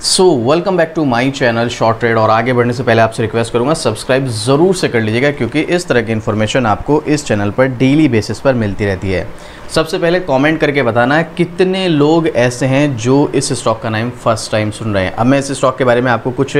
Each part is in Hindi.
Welcome back to my channel short trade. और आगे बढ़ने से पहले आपसे रिक्वेस्ट करूंगा सब्सक्राइब ज़रूर से कर लीजिएगा, क्योंकि इस तरह की इन्फॉर्मेशन आपको इस चैनल पर डेली बेसिस पर मिलती रहती है। सबसे पहले कमेंट करके बताना है कितने लोग ऐसे हैं जो इस स्टॉक का नाम फर्स्ट टाइम सुन रहे हैं। अब मैं इस स्टॉक के बारे में आपको कुछ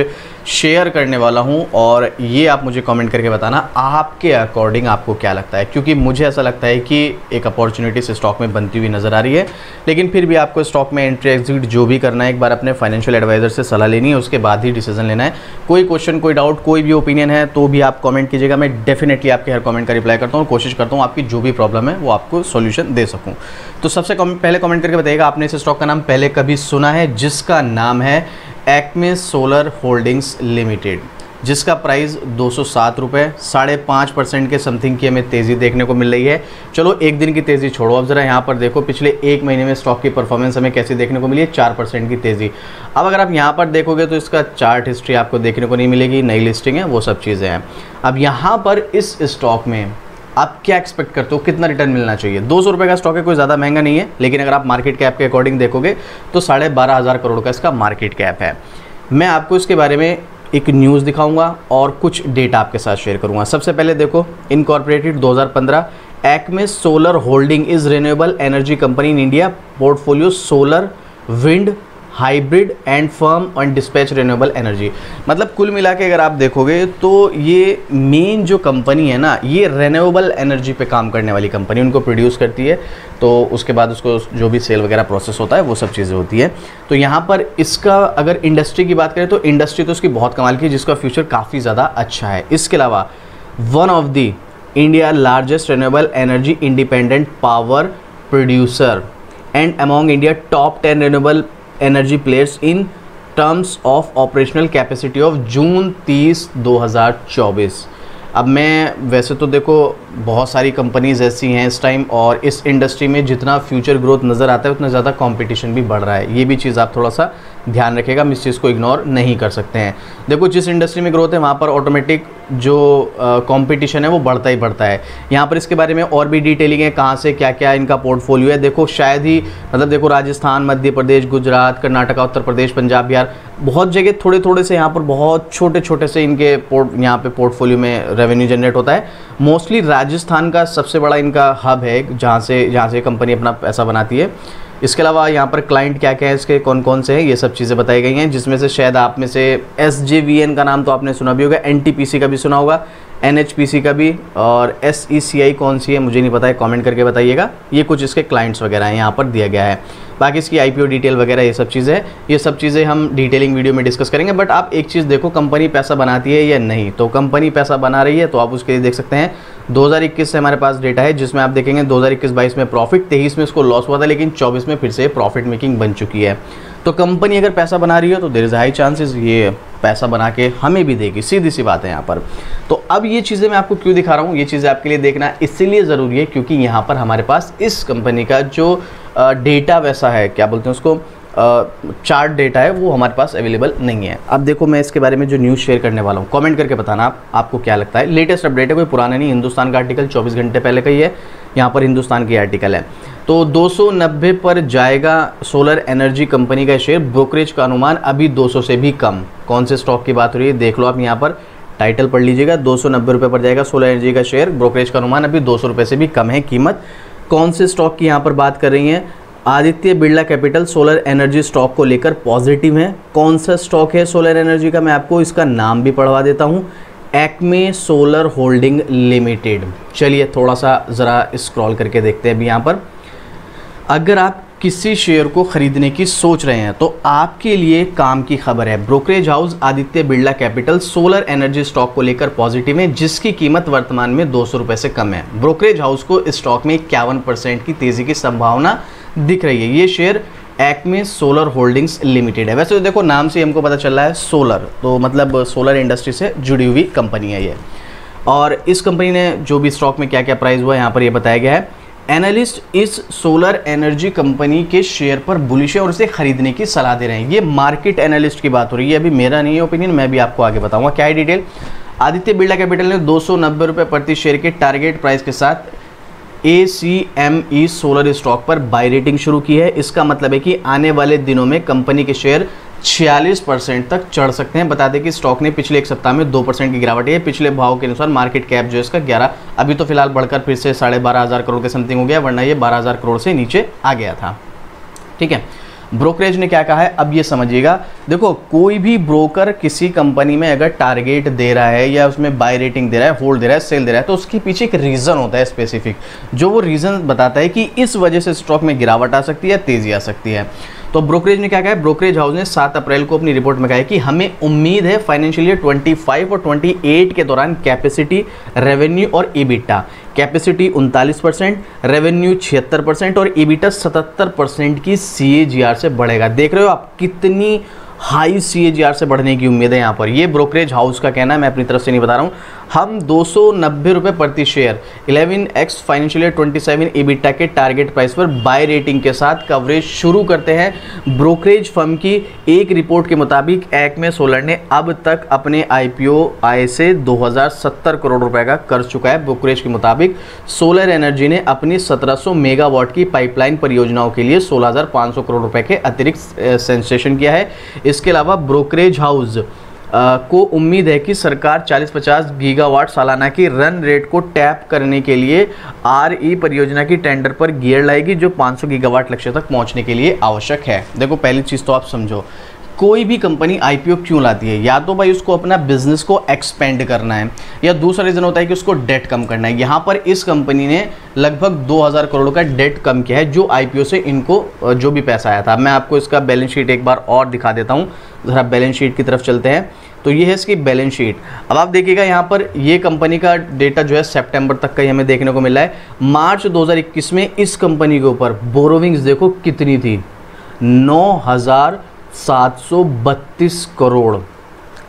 शेयर करने वाला हूं और ये आप मुझे कमेंट करके बताना आपके अकॉर्डिंग आपको क्या लगता है, क्योंकि मुझे ऐसा लगता है कि एक अपॉर्चुनिटी इस स्टॉक में बनती हुई नज़र आ रही है। लेकिन फिर भी आपको स्टॉक में एंट्री एग्जिट जो भी करना है, एक बार अपने फाइनेंशियल एडवाइज़र से सलाह लेनी है, उसके बाद ही डिसीजन लेना है। कोई क्वेश्चन, कोई डाउट, कोई भी ओपिनियन है तो भी आप कमेंट कीजिएगा। मैं डेफिनेटली आपके हर कमेंट का रिप्लाई करता हूँ, कोशिश करता हूँ आपकी जो भी प्रॉब्लम है वो आपको सॉल्यूशन दे सकूँ। तो सबसे पहले कमेंट करके बताइएगा आपने इस स्टॉक का नाम पहले कभी सुना है, जिसका नाम है एक्मे सोलर होल्डिंग्स लिमिटेड, जिसका प्राइस 207 रुपये, 5.5% के समथिंग की हमें तेज़ी देखने को मिल रही है। चलो एक दिन की तेज़ी छोड़ो, अब ज़रा यहाँ पर देखो पिछले एक महीने में स्टॉक की परफॉर्मेंस हमें कैसी देखने को मिली है, 4% की तेज़ी। अब अगर आप यहाँ पर देखोगे तो इसका चार्ट हिस्ट्री आपको देखने को नहीं मिलेगी, नई लिस्टिंग है, वो सब चीज़ें हैं। अब यहाँ पर इस स्टॉक में आप क्या एक्सपेक्ट करते हो, कितना रिटर्न मिलना चाहिए? 200 रुपये का स्टॉक है, कोई ज़्यादा महंगा नहीं है, लेकिन अगर आप मार्केट कैप के अकॉर्डिंग देखोगे तो 12,500 करोड़ का इसका मार्केट कैप है। मैं आपको इसके बारे में एक न्यूज़ दिखाऊंगा और कुछ डेटा आपके साथ शेयर करूंगा। सबसे पहले देखो, incorporated 2015, Acme solar holding is renewable energy company in India, portfolio solar, wind, hybrid and firm and dispatch renewable energy. मतलब कुल मिला के अगर आप देखोगे तो ये मेन जो कंपनी है ना, ये रिन्यूएबल एनर्जी पे काम करने वाली कंपनी, उनको प्रोड्यूस करती है, तो उसके बाद उसको जो भी सेल वगैरह प्रोसेस होता है वो सब चीज़ें होती है। तो यहाँ पर इसका अगर इंडस्ट्री की बात करें तो इंडस्ट्री तो इसकी बहुत कमाल की है, जिसका फ्यूचर काफ़ी ज़्यादा अच्छा है। इसके अलावा one of the India largest renewable energy independent power producer and among India top 10 renewable energy players in terms of operational capacity of June 30, 2024। अब मैं वैसे तो देखो बहुत सारी कंपनीज ऐसी हैं इस टाइम, और इस इंडस्ट्री में जितना फ्यूचर ग्रोथ नज़र आता है उतना ज़्यादा कंपटीशन भी बढ़ रहा है। ये भी चीज़ आप थोड़ा सा ध्यान रखिएगा, हम इस चीज़ को इग्नोर नहीं कर सकते हैं। देखो जिस इंडस्ट्री में ग्रोथ है वहाँ पर ऑटोमेटिक जो कंपटीशन है वो बढ़ता ही बढ़ता है। यहाँ पर इसके बारे में और भी डिटेलिंग है, कहाँ से क्या क्या इनका पोर्टफोलियो है। देखो शायद ही मतलब देखो राजस्थान, मध्य प्रदेश, गुजरात, कर्नाटका, उत्तर प्रदेश, पंजाब, बिहार, बहुत जगह थोड़े थोड़े से यहाँ पर बहुत छोटे छोटे से इनके यहाँ पे पोर्टफोलियो में रेवेन्यू जनरेट होता है। मोस्टली राजस्थान का सबसे बड़ा इनका हब है, जहाँ से कंपनी अपना पैसा बनाती है। इसके अलावा यहाँ पर क्लाइंट क्या क्या है इसके, कौन कौन से हैं, ये सब चीज़ें बताई गई हैं, जिसमें से शायद आप में से SJVN का नाम तो आपने सुना भी होगा, NTPC का भी सुना होगा, NHPC का भी, और SECI कौन सी है मुझे नहीं पता है, कमेंट करके बताइएगा। ये कुछ इसके क्लाइंट्स वगैरह हैं यहाँ पर दिया गया है। बाकी इसकी IPO डिटेल वगैरह ये सब चीज़ें हैं, ये सब चीज़ें हम डिटेलिंग वीडियो में डिस्कस करेंगे। बट आप एक चीज़ देखो, कंपनी पैसा बनाती है या नहीं। तो कंपनी पैसा बना रही है तो आप उसके लिए देख सकते हैं 2021 से हमारे पास डेटा है, जिसमें आप देखेंगे 2021-22 में प्रॉफिट, 23 में इसको लॉस हुआ था, लेकिन 24 में फिर से प्रॉफिट मेकिंग बन चुकी है। तो कंपनी अगर पैसा बना रही है तो देयर इज़ हाई चांसेस ये पैसा बना के हमें भी देगी, सीधी सी बात है यहाँ पर। तो अब ये चीज़ें मैं आपको क्यों दिखा रहा हूँ, ये चीज़ें आपके लिए देखना इसलिए ज़रूरी है क्योंकि यहाँ पर हमारे पास इस कंपनी का जो डेटा वैसा है, क्या बोलते हैं उसको, चार्ट डेटा है, वो हमारे पास अवेलेबल नहीं है। अब देखो मैं इसके बारे में जो न्यूज़ शेयर करने वाला हूँ, कमेंट करके बताना आपको क्या लगता है। लेटेस्ट अपडेट है, कोई पुराना नहीं, हिंदुस्तान का आर्टिकल 24 घंटे पहले का ही है, यहाँ पर हिंदुस्तान की आर्टिकल है। तो 290 पर जाएगा सोलर एनर्जी कंपनी का शेयर, ब्रोकरेज का अनुमान अभी 200 से भी कम। कौन से स्टॉक की बात हो रही है देख लो आप, यहाँ पर टाइटल पढ़ लीजिएगा, 290 रुपये पर जाएगा सोलर एनर्जी का शेयर, ब्रोकरेज का अनुमान अभी 200 रुपये से भी कम है कीमत। कौन से स्टॉक की यहाँ पर बात कर रही हैं? Aditya Birla capital solar energy stock को लेकर पॉजिटिव है। कौन सा स्टॉक है सोलर एनर्जी का, मैं आपको इसका नाम भी पढ़वा देता हूँ, एक्मे सोलर होल्डिंग लिमिटेड। चलिए थोड़ा सा ज़रा स्क्रॉल करके देखते हैं अभी यहाँ पर। अगर आप किसी शेयर को खरीदने की सोच रहे हैं तो आपके लिए काम की खबर है। Brokerage house Aditya Birla capital solar energy stock को लेकर पॉजिटिव है, जिसकी कीमत वर्तमान में 200 रुपये से कम है। ब्रोकरेज हाउस को इस स्टॉक में 51% की तेज़ी की संभावना दिख रही है। ये share Acme solar holdings limited है। वैसे तो देखो नाम से हमको पता चल रहा है सोलर, तो मतलब सोलर इंडस्ट्री से जुड़ी हुई कंपनी है ये। और इस कंपनी ने जो भी स्टॉक में क्या क्या प्राइस हुआ है यहाँ पर ये बताया गया है। एनालिस्ट इस सोलर एनर्जी कंपनी के शेयर पर बुलिश है और इसे खरीदने की सलाह दे रहे हैं। ये मार्केट एनालिस्ट की बात हो रही है, अभी मेरा नहीं है ओपिनियन, मैं भी आपको आगे बताऊंगा क्या है डिटेल। आदित्य बिरला कैपिटल ने 290 रुपये प्रति शेयर के टारगेट प्राइस के साथ ACME सोलर स्टॉक पर बाय रेटिंग शुरू की है। इसका मतलब है कि आने वाले दिनों में कंपनी के शेयर 46% तक चढ़ सकते हैं। बता दें कि स्टॉक ने पिछले एक सप्ताह में 2% की गिरावट है। पिछले भाव के अनुसार मार्केट कैप जो है इसका 11, अभी तो फिलहाल बढ़कर फिर से 12,500 करोड़ के समथिंग हो गया, वरना ये 12,000 करोड़ से नीचे आ गया था। ठीक है, ब्रोकरेज ने क्या कहा है अब ये समझिएगा। देखो, कोई भी ब्रोकर किसी कंपनी में अगर टारगेट दे रहा है या उसमें बाय रेटिंग दे रहा है, होल्ड दे रहा है, सेल दे रहा है, तो उसके पीछे एक रीज़न होता है स्पेसिफिक, जो वो रीज़न बताता है कि इस वजह से स्टॉक में गिरावट आ सकती है, तेज़ी आ सकती है। तो ब्रोकरेज ने क्या कहा है, ब्रोकरेज हाउस ने 7 अप्रैल को अपनी रिपोर्ट में कहा है कि हमें उम्मीद है फाइनेंशियल ईयर 25 और 28 के दौरान कैपेसिटी, रेवेन्यू और ईबिटा, कैपेसिटी 39%, रेवेन्यू 76% और ईबिटा 77% की CAGR से बढ़ेगा। देख रहे हो आप कितनी हाई CAGR से बढ़ने की उम्मीद है यहाँ पर। ये ब्रोकरेज हाउस का कहना है, मैं अपनी तरफ से नहीं बता रहा हूँ। हम 290 रुपये प्रति share 11x financial year 27 EBITDA के टारगेट प्राइस पर बाय रेटिंग के साथ कवरेज शुरू करते हैं। ब्रोकरेज फर्म की एक रिपोर्ट के मुताबिक एक्मे सोलर ने अब तक अपने IPO आय से 2070 करोड़ रुपए का कर चुका है। ब्रोकरेज के मुताबिक सोलर एनर्जी ने अपनी 1700 मेगावाट की पाइपलाइन परियोजनाओं के लिए 16,500 करोड़ रुपए के अतिरिक्त सेंसेशन किया है। इसके अलावा ब्रोकरेज हाउस को उम्मीद है कि सरकार 40-50 गीगावाट सालाना की रन रेट को टैप करने के लिए RE परियोजना की टेंडर पर गियर लाएगी, जो 500 गीगावाट लक्ष्य तक पहुंचने के लिए आवश्यक है। देखो, पहली चीज़ तो आप समझो, कोई भी कंपनी IPO क्यों लाती है, या तो भाई उसको अपना बिजनेस को एक्सपेंड करना है, या दूसरा रीज़न होता है कि उसको डेट कम करना है। यहाँ पर इस कंपनी ने लगभग 2,000 करोड़ का डेट कम किया है, जो IPO से इनको जो भी पैसा आया था। मैं आपको इसका बैलेंस शीट एक बार और दिखा देता हूँ, ज़रा बैलेंस शीट की तरफ चलते हैं। तो ये है इसकी बैलेंस शीट। अब आप देखिएगा यहाँ पर ये कंपनी का डेटा जो है सितंबर तक का ही हमें देखने को मिला है। मार्च 2021 में इस कंपनी के ऊपर बोरोविंग्स देखो कितनी थी, 9,732 करोड़।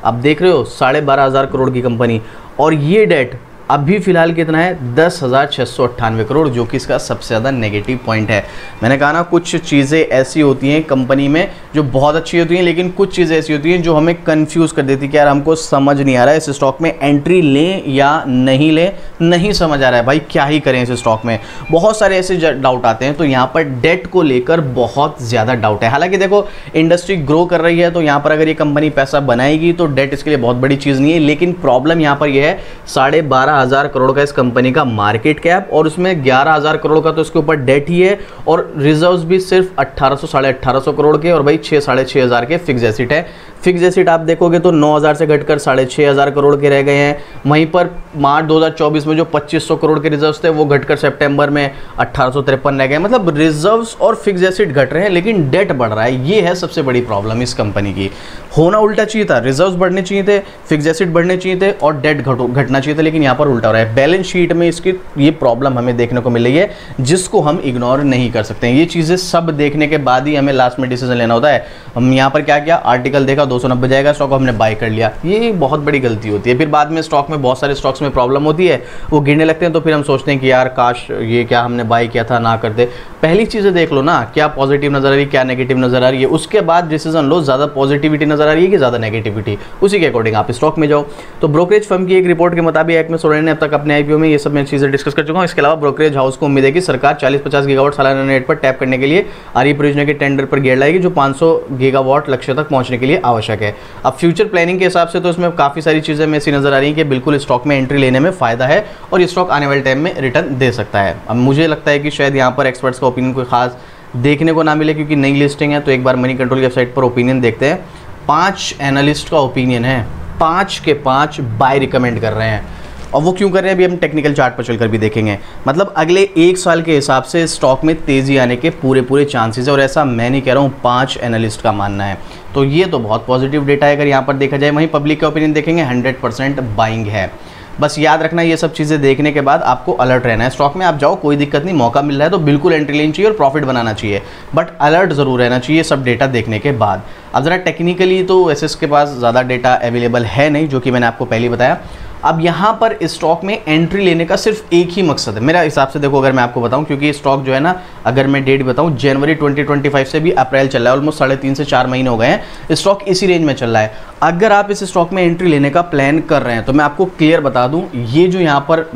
अब देख रहे हो 12,500 करोड़ की कंपनी, और ये डेट अभी फिलहाल कितना है, 10,698 करोड़, जो कि इसका सबसे ज़्यादा नेगेटिव पॉइंट है। मैंने कहा ना, कुछ चीज़ें ऐसी होती हैं कंपनी में जो बहुत अच्छी होती हैं, लेकिन कुछ चीज़ें ऐसी होती हैं जो हमें कंफ्यूज कर देती है कि यार हमको समझ नहीं आ रहा है इस स्टॉक में एंट्री लें या नहीं लें, नहीं समझ आ रहा है भाई क्या ही करें इस स्टॉक में। बहुत सारे ऐसे डाउट आते हैं। तो यहाँ पर डेट को लेकर बहुत ज़्यादा डाउट है। हालांकि देखो, इंडस्ट्री ग्रो कर रही है, तो यहाँ पर अगर ये कंपनी पैसा बनाएगी तो डेट इसके लिए बहुत बड़ी चीज़ नहीं है। लेकिन प्रॉब्लम यहाँ पर यह है, 12,500 करोड़ का इस कंपनी का मार्केट कैप, और उसमें 11,000 करोड़ का तो इसके ऊपर डेट ही है, और रिजर्व्स भी सिर्फ 1800 साढ़े 1800 करोड़ के, और भाई 6,500 के फिक्स एसेट है। फिक्स एसेट आप देखोगे तो 9,000 से घटकर 6,500 करोड़ के रह गए हैं। वहीं पर मार्च 2024 में जो 2,500 करोड़ के रिजर्व्स थे वो घटकर सितंबर में 1,853 रह गए। मतलब रिजर्व्स और फिक्स एसेट घट रहे हैं, लेकिन डेट बढ़ रहा है। ये है सबसे बड़ी प्रॉब्लम इस कंपनी की। होना उल्टा चाहिए था, रिजर्व्स बढ़ने चाहिए थे, फिक्स एसेट बढ़ने चाहिए थे, और डेट घटना चाहिए था, लेकिन यहाँ पर उल्टा हो रहा है। बैलेंस शीट में इसकी ये प्रॉब्लम हमें देखने को मिल रही है, जिसको हम इग्नोर नहीं कर सकते हैं। ये चीज़ें सब देखने के बाद ही हमें लास्ट में डिसीजन लेना होता है। हम यहाँ पर क्या किया, आर्टिकल देखा 290 जाएगा स्टॉक, हमने बाय कर लिया। ये बहुत बड़ी गलती होती है। फिर बाद में स्टॉक में बहुत सारे स्टॉक्स में प्रॉब्लम होती है, वो गिरने लगते हैं, तो फिर हम सोचते हैं कि यार काश ये क्या हमने बाय किया था, ना करते। पहली चीज़ें देख लो ना, क्या पॉजिटिव नजर आ रही है, क्या नेगेटिव नजर आ रही है, उसके बाद डिसीजन लो। ज़्यादा पॉजिटिविटी नजर आ रही है कि ज़्यादा नेगेटिविटी, उसी के अकॉर्डिंग आप स्टॉक में जाओ। तो ब्रोकरेज फर्म की एक रिपोर्ट के मुताबिक एक्मे सोलर ने अब तक अपने IPO में ये सब मैं चीज़ें डिस्कस कर चुका हूँ। इसके अलावा ब्रोकरेज हाउस को उम्मीद है कि सरकार 40-50 गीगावाट सालाना रेट पर टैप करने के लिए RE परियोजना के टेंडर पर गियर लाएगी, जो 500 गीगावाट लक्ष्य तक पहुंचने के लिए आवश्यक है। अब फ्यूचर प्लानिंग के हिसाब से तो इसमें काफ़ी सारी चीज़ें में ऐसी नजर आ रही हैं कि बिल्कुल स्टॉक में एंट्री लेने में फ़ायदा है, और ये स्टॉक आने वाले टाइम में रिटर्न दे सकता है। अब मुझे लगता है कि शायद यहाँ पर एक्सपर्ट्स का ओपिनियन कोई खास देखने को ना मिले, क्योंकि नई लिस्टिंग है। तो एक बार मनी कंट्रोल की वेबसाइट पर ओपिनियन देखते हैं। 5 एनालिस्ट का ओपिनियन है, 5 के 5 बाय रिकमेंड कर रहे हैं। और वो क्यों कर रहे हैं, अभी हम टेक्निकल चार्ट पर चलकर भी देखेंगे। मतलब अगले 1 साल के हिसाब से स्टॉक में तेज़ी आने के पूरे चांसेस है, और ऐसा मैं नहीं कह रहा हूँ, 5 एनालिस्ट का मानना है। तो ये तो बहुत पॉजिटिव डेटा है अगर यहाँ पर देखा जाए। वहीं पब्लिक का ओपिनियन देखेंगे, 100% बाइंग है। बस याद रखना, ये सब चीज़ें देखने के बाद आपको अलर्ट रहना है। स्टॉक में आप जाओ, कोई दिक्कत नहीं, मौका मिल रहा है तो बिल्कुल एंट्री लेनी चाहिए और प्रॉफिट बनाना चाहिए, बट अलर्ट ज़रूर रहना चाहिए सब डेटा देखने के बाद। अब ज़रा टेक्निकली तो एसएस के पास ज़्यादा डेटा अवेलेबल है नहीं, जो कि मैंने आपको पहले बताया। अब यहाँ पर स्टॉक में एंट्री लेने का सिर्फ एक ही मकसद है मेरा हिसाब से। देखो, अगर मैं आपको बताऊं, क्योंकि स्टॉक जो है ना, अगर मैं डेट बताऊं, जनवरी 2025 से भी अप्रैल चल रहा है, ऑलमोस्ट 3.5 से 4 महीने हो गए हैं, स्टॉक इसी रेंज में चल रहा है। अगर आप इस स्टॉक में एंट्री लेने का प्लान कर रहे हैं तो मैं आपको क्लियर बता दूं, ये जो यहाँ पर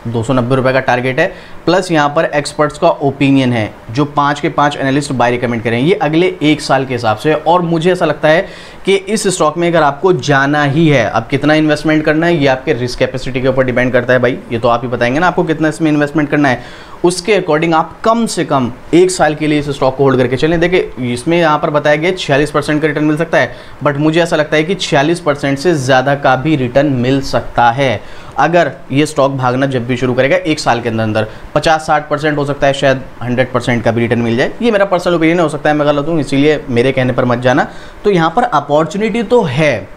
290 रुपये का टारगेट है, प्लस यहाँ पर एक्सपर्ट्स का ओपिनियन है, जो 5 के 5 एनालिस्ट बाय रिकमेंड करें, ये अगले 1 साल के हिसाब से। और मुझे ऐसा लगता है कि इस स्टॉक में अगर आपको जाना ही है, अब कितना इन्वेस्टमेंट करना है ये आपके रिस्क कैपेसिटी के ऊपर डिपेंड करता है भाई, ये तो आप ही बताएंगे ना आपको कितना इसमें इन्वेस्टमेंट करना है, उसके अकॉर्डिंग आप कम से कम 1 साल के लिए इस स्टॉक को होल्ड करके चलें। देखिए इसमें यहाँ पर बताया गया 46% का रिटर्न मिल सकता है, बट मुझे ऐसा लगता है कि 46% से ज़्यादा का भी रिटर्न मिल सकता है अगर ये स्टॉक भागना जब भी शुरू करेगा 1 साल के अंदर अंदर। 50-60% हो सकता है, शायद 100% का भी रिटर्न मिल जाए, ये मेरा पर्सनल ओपिनियन हो सकता है मैं गलत हूँ, इसीलिए मेरे कहने पर मत जाना। तो यहाँ पर अपॉर्चुनिटी तो है,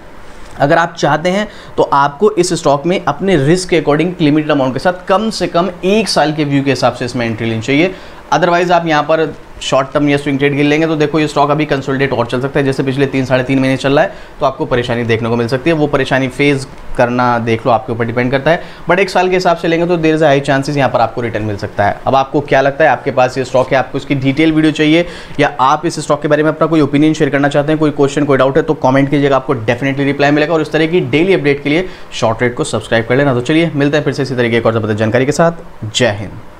अगर आप चाहते हैं तो आपको इस स्टॉक में अपने रिस्क के अकॉर्डिंग लिमिटेड अमाउंट के साथ कम से कम 1 साल के व्यू के हिसाब से इसमें एंट्री लेनी चाहिए। अदरवाइज आप यहाँ पर शॉर्ट टर्म या स्विंग ट्रेड गिन लेंगे तो देखो ये स्टॉक अभी कंसोलिडेट और चल सकता है, जैसे पिछले 3-3.5 महीने चल रहा है, तो आपको परेशानी देखने को मिल सकती है। वो परेशानी फेस करना देख लो, आपके ऊपर डिपेंड करता है, बट 1 साल के हिसाब से लेंगे तो देयर इज हाई चांसेस यहाँ पर आपको रिटर्न मिल सकता है। अब आपको क्या लगता है, आपके पास ये स्टॉक है, आपको इसकी डिटेल वीडियो चाहिए, या आप इस स्टॉक के बारे में अपना कोई ओपिनियन शेयर करना चाहते हैं, कोई क्वेश्चन कोई डाउट है तो कमेंट कीजिएगा, आपको डेफिनेटली रिप्लाई मिलेगा। और इस तरह की डेली अपडेट के लिए शॉर्ट ट्रेड को सब्सक्राइब कर लेना। तो चलिए मिलते हैं फिर से इसी तरीके एक और जबरदस्त जानकारी के साथ। जय हिंद।